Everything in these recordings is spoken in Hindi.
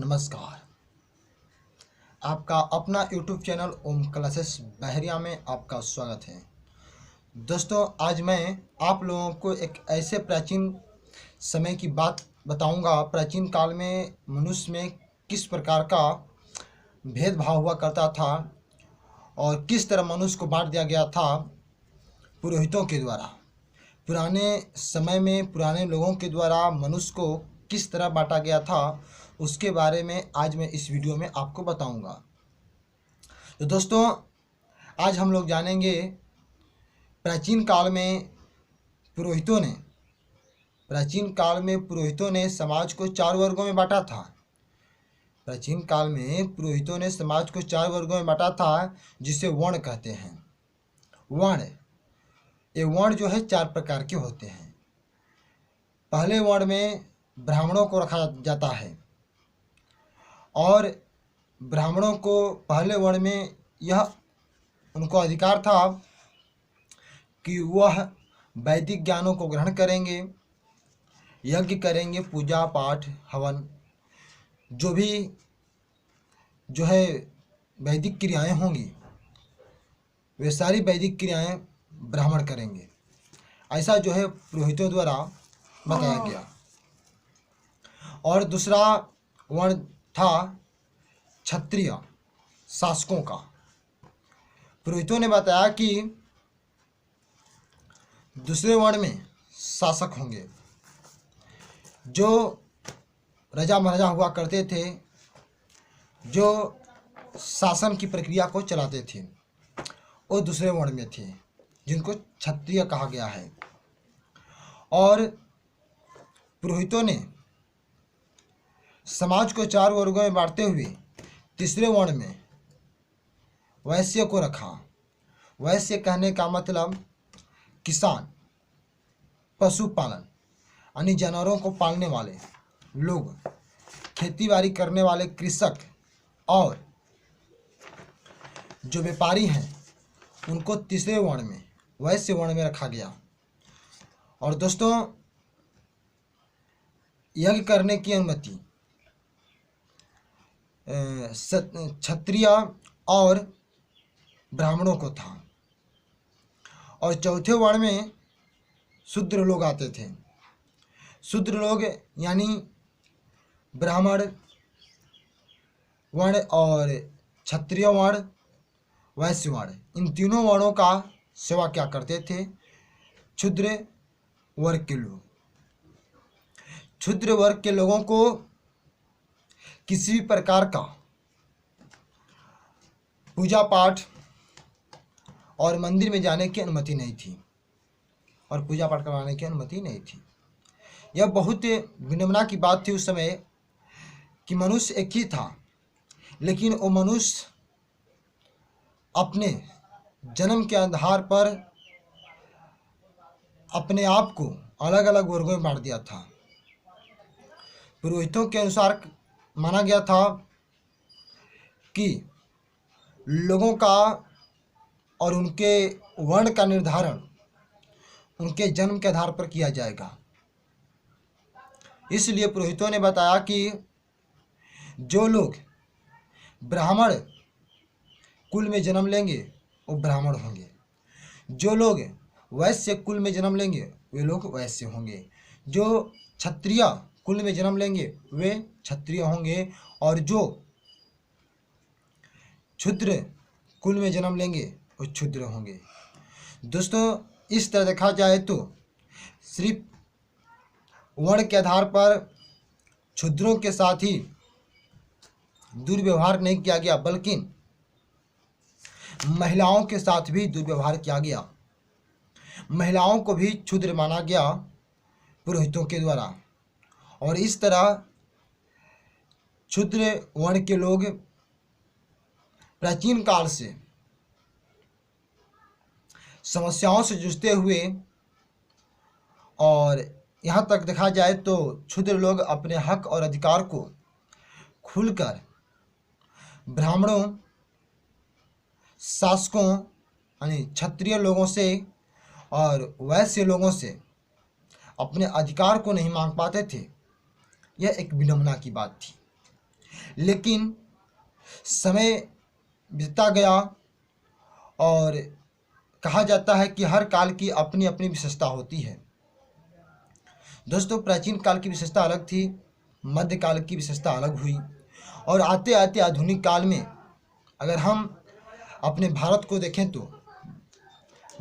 नमस्कार। आपका अपना YouTube चैनल ओम क्लासेस बहरिया में आपका स्वागत है। दोस्तों, आज मैं आप लोगों को एक ऐसे प्राचीन समय की बात बताऊंगा। प्राचीन काल में मनुष्य में किस प्रकार का भेदभाव हुआ करता था और किस तरह मनुष्य को बांट दिया गया था पुरोहितों के द्वारा। पुराने समय में पुराने लोगों के द्वारा मनुष्य को किस तरह बांटा गया था, उसके बारे में आज मैं इस वीडियो में आपको बताऊंगा। तो दोस्तों, आज हम लोग जानेंगे प्राचीन काल में पुरोहितों ने समाज को चार वर्गों में बांटा था। प्राचीन काल में पुरोहितों ने समाज को चार वर्गों में बांटा था, जिसे वर्ण कहते हैं। ये वर्ण जो है चार प्रकार के होते हैं। पहले वर्ण में ब्राह्मणों को रखा जाता है और ब्राह्मणों को पहले वर्ण में यह उनको अधिकार था कि वह वैदिक ज्ञानों को ग्रहण करेंगे, यज्ञ करेंगे, पूजा पाठ हवन जो है वैदिक क्रियाएं होंगी, वे सारी वैदिक क्रियाएं ब्राह्मण करेंगे। ऐसा जो है पुरोहितों द्वारा बताया गया। और दूसरा वर्ण था क्षत्रिय शासकों का। पुरोहितों ने बताया कि दूसरे वर्ण में शासक होंगे जो राजा महाराजा हुआ करते थे, जो शासन की प्रक्रिया को चलाते थे, वो दूसरे वर्ण में थे, जिनको क्षत्रिय कहा गया है। और पुरोहितों ने समाज को चार वर्गों में बांटते हुए तीसरे वर्ण में वैश्य को रखा। वैश्य कहने का मतलब किसान, पशुपालन यानी जानवरों को पालने वाले लोग, खेतीबाड़ी करने वाले कृषक और जो व्यापारी हैं, उनको तीसरे वर्ण में वैश्य वर्ण में रखा गया। और दोस्तों, यज्ञ करने की अनुमति क्षत्रिय और ब्राह्मणों को था। और चौथे वर्ण में शूद्र लोग आते थे। शूद्र लोग यानी ब्राह्मण वर्ण और क्षत्रिय वर्ण, वैश्य वर्ण, इन तीनों वर्णों का सेवा क्या करते थे क्षुद्र वर्ग के लोग। क्षुद्र वर्ग के लोगों को किसी भी प्रकार का पूजा पाठ और मंदिर में जाने की अनुमति नहीं थी और पूजा पाठ करवाने की अनुमति नहीं थी। यह बहुत विडंबना की बात थी उस समय कि मनुष्य एक ही था, लेकिन वो मनुष्य अपने जन्म के आधार पर अपने आप को अलग अलग वर्गों में बांट दिया था। पुरोहितों के अनुसार माना गया था कि लोगों का और उनके वर्ण का निर्धारण उनके जन्म के आधार पर किया जाएगा। इसलिए पुरोहितों ने बताया कि जो लोग ब्राह्मण कुल में जन्म लेंगे वो ब्राह्मण होंगे, जो लोग वैश्य कुल में जन्म लेंगे वे लोग वैश्य होंगे, जो क्षत्रिय कुल में जन्म लेंगे वे क्षत्रिय होंगे, और जो क्षुद्र कुल में जन्म लेंगे वो क्षुद्र होंगे। दोस्तों, इस तरह देखा जाए तो सिर्फ वर्ण के आधार पर क्षुद्रों के साथ ही दुर्व्यवहार नहीं किया गया, बल्कि महिलाओं के साथ भी दुर्व्यवहार किया गया। महिलाओं को भी क्षुद्र माना गया पुरोहितों के द्वारा। और इस तरह क्षुद्र वर्ण के लोग प्राचीन काल से समस्याओं से जूझते हुए, और यहाँ तक देखा जाए तो क्षुद्र लोग अपने हक और अधिकार को खुलकर ब्राह्मणों, शासकों यानी क्षत्रिय लोगों से और वैश्य लोगों से अपने अधिकार को नहीं मांग पाते थे। यह एक विडंबना की बात थी। लेकिन समय बीतता गया और कहा जाता है कि हर काल की अपनी अपनी विशेषता होती है। दोस्तों, प्राचीन काल की विशेषता अलग थी, मध्यकाल की विशेषता अलग हुई और आते आते आधुनिक काल में अगर हम अपने भारत को देखें तो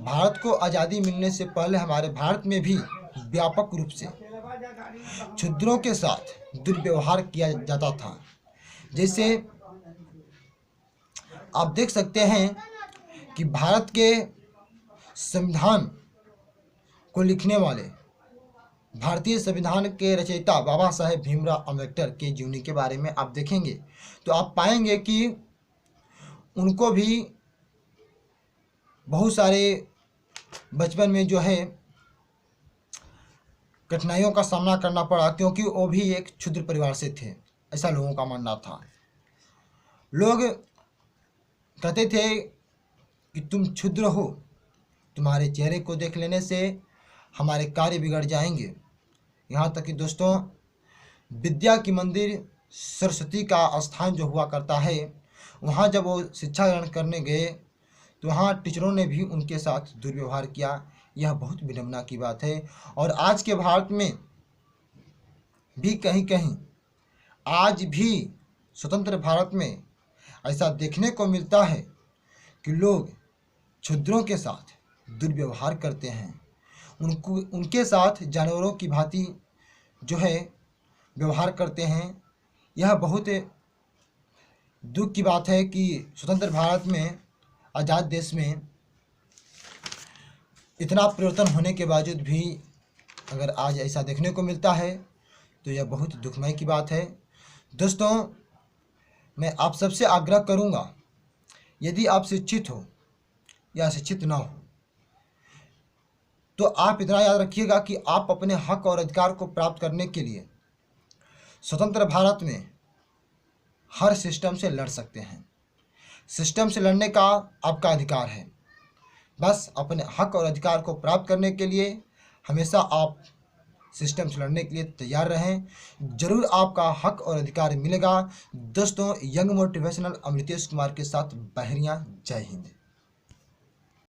भारत को आज़ादी मिलने से पहले हमारे भारत में भी व्यापक रूप से क्षुद्रों के साथ दुर्व्यवहार किया जाता था। जैसे आप देख सकते हैं कि भारत के संविधान को लिखने वाले भारतीय संविधान के रचयिता बाबा साहेब भीमराव अम्बेडकर के जीवनी के बारे में आप देखेंगे तो आप पाएंगे कि उनको भी बहुत सारे बचपन में जो है कठिनाइयों का सामना करना पड़ा, क्योंकि वो भी एक क्षुद्र परिवार से थे, ऐसा लोगों का मानना था। लोग कहते थे कि तुम क्षुद्र हो, तुम्हारे चेहरे को देख लेने से हमारे कार्य बिगड़ जाएंगे। यहाँ तक कि दोस्तों, विद्या की मंदिर सरस्वती का स्थान जो हुआ करता है, वहाँ जब वो शिक्षा ग्रहण करने गए तो वहाँ टीचरों ने भी उनके साथ दुर्व्यवहार किया। यह बहुत विडंबना की बात है। और आज के भारत में भी कहीं कहीं आज भी स्वतंत्र भारत में ऐसा देखने को मिलता है कि लोग क्षुद्रों के साथ दुर्व्यवहार करते हैं, उनके साथ जानवरों की भांति जो है व्यवहार करते हैं। यह बहुत दुख की बात है कि स्वतंत्र भारत में, आज़ाद देश में इतना परिवर्तन होने के बावजूद भी अगर आज ऐसा देखने को मिलता है तो यह बहुत दुखमय की बात है। दोस्तों, मैं आप सबसे आग्रह करूंगा, यदि आप शिक्षित हो या शिक्षित ना हो तो आप इतना याद रखिएगा कि आप अपने हक और अधिकार को प्राप्त करने के लिए स्वतंत्र भारत में हर सिस्टम से लड़ सकते हैं। सिस्टम से लड़ने का आपका अधिकार है। बस अपने हक और अधिकार को प्राप्त करने के लिए हमेशा आप सिस्टम से लड़ने के लिए तैयार रहें। जरूर आपका हक और अधिकार मिलेगा। दोस्तों, यंग मोटिवेशनल अमृतेश कुमार के साथ बहरिया। जय हिंद।